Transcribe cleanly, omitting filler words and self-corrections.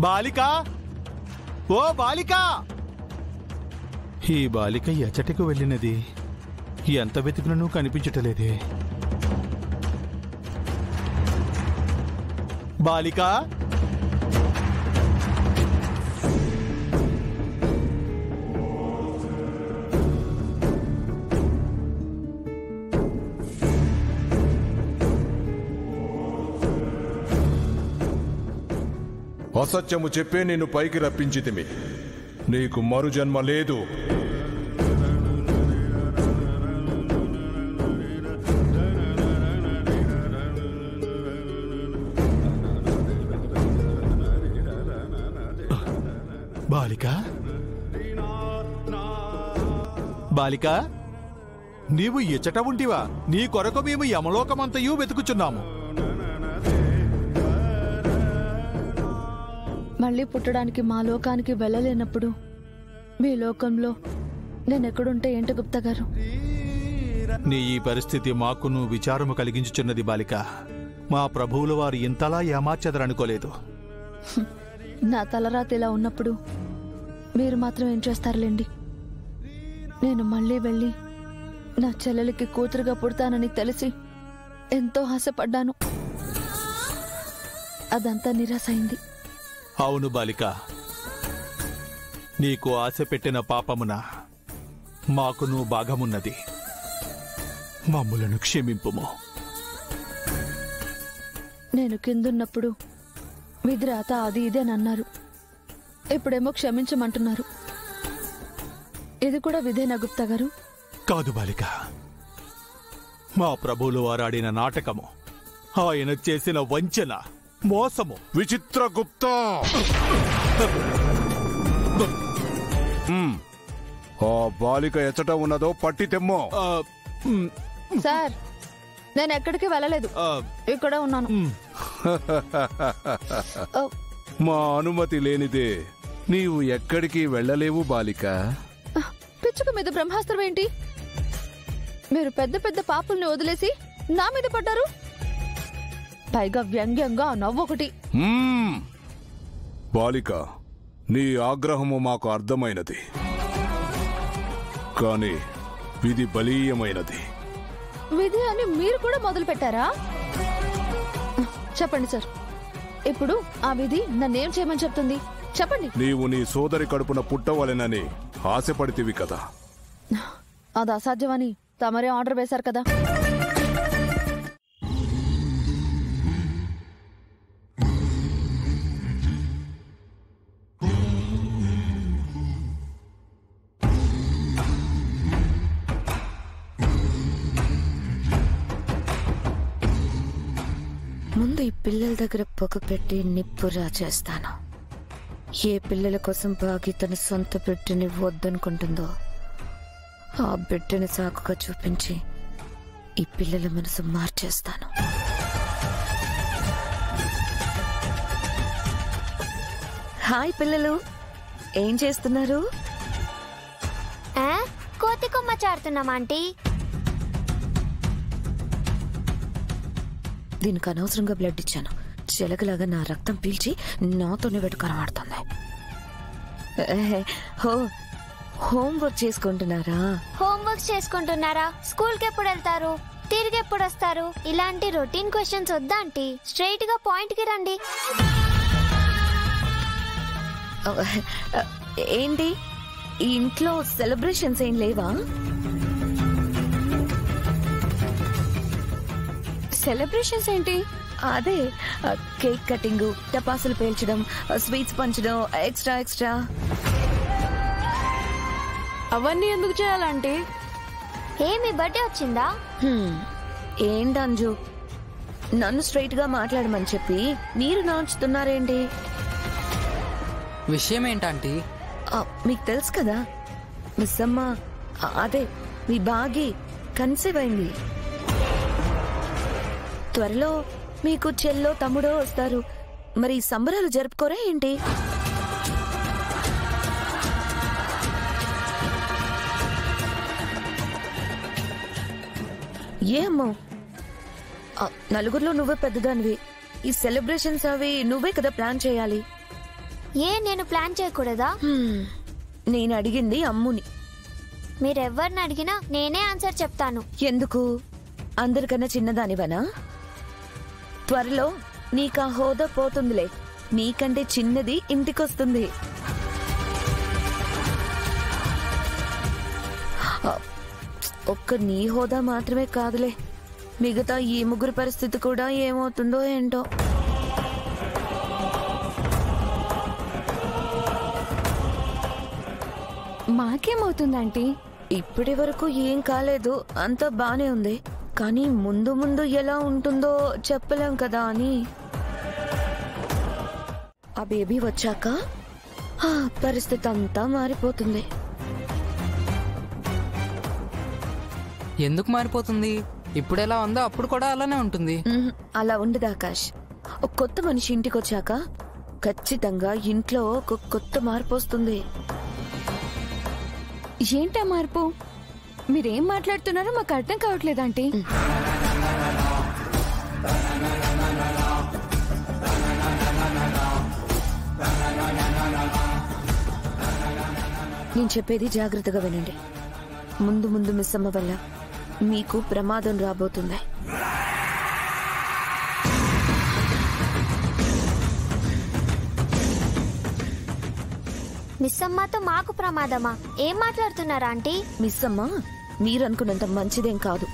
బాలిక, ఓ బాలిక! ఈ బాలిక ఎచ్చటికి వెళ్ళినది? ఎంత వెతికినను కనిపించటలేదే. బాలిక, అసత్యము చెప్పే నిన్ను పైకి రప్పించితిమి. నీకు మరు జన్మ లేదు. బాలిక, బాలిక, నీవు ఇచ్చట ఉంటివా? నీ కొరకు మేము యమలోకమంతయు వెతుకుచున్నాము. మళ్ళీ పుట్టడానికి మా లోకానికి వెళ్ళలేనప్పుడు మీ లోకంలో నేనెక్కడుంటే ఏంటి గుప్తా గారు? నీ ఈ పరిస్థితి మాకును విచారము కలిగించుచున్నది బాలిక. మా ప్రభువుల వారు ఇంతలా ఏమార్చెదరనుకోలేదు. నా తలరాత ఇలా ఉన్నప్పుడు మీరు మాత్రం ఏం చేస్తారులేండి. నేను మళ్ళీ వెళ్ళి నా చెల్లెలికి కూతురుగా పుడతానని తెలిసి ఎంతో ఆశపడ్డాను. అదంతా నిరాశ అయింది. అవును బాలిక, నీకు ఆశ పెట్టిన పాపమున మాకును భాగమున్నది. మమ్ములను క్షమింపుము. నేను కిందున్నప్పుడు విధిరాత అది ఇదేనన్నారు. ఇప్పుడేమో క్షమించమంటున్నారు. ఇది కూడా విధేనా గుప్తా గారు? కాదు బాలిక, మా ప్రభువులు వారాడిన నాటకము, ఆయన చేసిన వంచన, మోసము. విచిత్రగుప్త, ఆ బాలిక ఎచ్చట ఉన్నదో పట్టి తెమ్మో. సార్, నేను ఎక్కడికి వెళ్ళలేదు, ఇక్కడే ఉన్నాను. మా అనుమతి లేనిదే నీవు ఎక్కడికి వెళ్ళలేవు బాలిక. పిచ్చుక మీద బ్రహ్మాస్త్రం ఏంటి? మీరు పెద్ద పెద్ద పాపుల్ని వదిలేసి నా మీద పడ్డారు. పైగా వ్యంగ్యంగా నవ్వొకటి. బాలిక, నీ ఆగ్రహము మాకు అర్థమైనది, కానీ విధి బలీయమైనది. విధి అని మీరు కూడా మొదలు పెట్టారా? చెప్పండి సార్, ఇప్పుడు ఆ విధి నన్నేం చేయమని చెప్తుంది? చెప్పండి. నీవు నీ సోదరి కడుపున పుట్టవలెనని ఆశపడితివి కదా. అది అసాధ్యమని తమరే ఆర్డర్ వేశారు కదా. ముందు ఈ పిల్లల దగ్గర పొగ పెట్టి నిప్పురా చేస్తాను. ఏ పిల్లల కోసం బాగి తన సొంత బిడ్డని వద్దనుకుంటుందో ఆ బిడ్డని సాకుగా చూపించి ఈ పిల్లల మనసు మార్చేస్తాను. హాయ్ పిల్లలు, ఏం చేస్తున్నారు? కోతి కొమ్మ చాడుతున్నాం ఆంటీ. దీనికి అనవసరంగా బ్లడ్ ఇచ్చాను. చెలకలాగా నా రక్తం పీల్చి నాతోనే వెటుకనమాడుతుంది. హోంవర్క్ చేసుకుంటున్నారా? హోంవర్క్ చేసుకుంటున్నారా? స్కూల్ కి ఎప్పుడు వెళ్తారు? తిరిగి ఎప్పుడు వస్తారు? ఇలాంటి రొటీన్ క్వశ్చన్స్ వద్దా ఆంటీ? స్ట్రైట్ గా పాయింట్ కి రండి. ఏంటి, ఈ ఇంట్లో సెలబ్రేషన్స్ ఏం లేవా? సెలబ్రేషన్స్ ఏంటి? అదే కేక్ కటింగ్, టపాసులు పేల్చడం, స్వీట్స్ పంచడం, ఎక్స్ట్రా. అవన్నీ ఎందుకు చేయాలంటే? మీ బర్త్డే వచ్చిందా? ఏంటి అంజు, నన్ను స్ట్రైట్ గా మాట్లాడమని చెప్పి మీరు నాంచుతున్నారేంటి? విషయం ఏంటంటే మీకు తెలుసు కదా, మిస్ అమ్మ, అదే మీ బాగి కన్సీవ్ అయింది. త్వరలో మీకు చెల్లో తమ్ముడో వస్తారు. మరి సంబరాలు జరుపుకోరా ఏంటి? ఏమో, నలుగురిలో నువ్వే పెద్దదానివి. ఈ సెలబ్రేషన్స్ అవి నువ్వే కదా ప్లాన్ చేయాలి. ఏ నేను ప్లాన్ చేయకూడదా? నేను అడిగింది అమ్ముని. మీరెవ్వరిని అడిగినా నేనే ఆన్సర్ చెప్తాను. ఎందుకు? అందరికన్నా చిన్నదానివనా? త్వరలో నీకా హోదా పోతుందిలే. నీకంటే చిన్నది ఇంటికొస్తుంది. ఒక్క నీ హోదా మాత్రమే కాదులే, మిగతా ఈ ముగ్గురు పరిస్థితి కూడా ఏమవుతుందో ఏంటో. మాకేమవుతుందంటీ? ఇప్పటి వరకు ఏం కాలేదు, అంతా బానే ఉంది. కానీ ముందు ముందు ఎలా ఉంటుందో చెప్పలేం కదా అని. ఆ బేబీ వచ్చాక పరిస్థితి అంతా మారిపోతుంది. ఎందుకు మారిపోతుంది? ఇప్పుడు ఎలా ఉందో అప్పుడు కూడా అలానే ఉంటుంది. అలా ఉండదు ఆకాష్. ఒక కొత్త మనిషి ఇంటికి వచ్చాక ఖచ్చితంగా ఇంట్లో ఒక కొత్త మార్పు వస్తుంది. ఏంటా మార్పు? మీరేం మాట్లాడుతున్నారో మాకు అర్థం కావట్లేదంటీ. నేను చెప్పేది జాగ్రత్తగా వినండి. ముందు ముందు మిస్ అమ్మ వల్ల మీకు ప్రమాదం రాబోతుంది. మిస్ అమ్మతో మాకు ప్రమాదమా? ఏం మాట్లాడుతున్నారా ఆంటీ? మిస్ అమ్మ మీరనుకున్నంత మంచిదేం కాదు.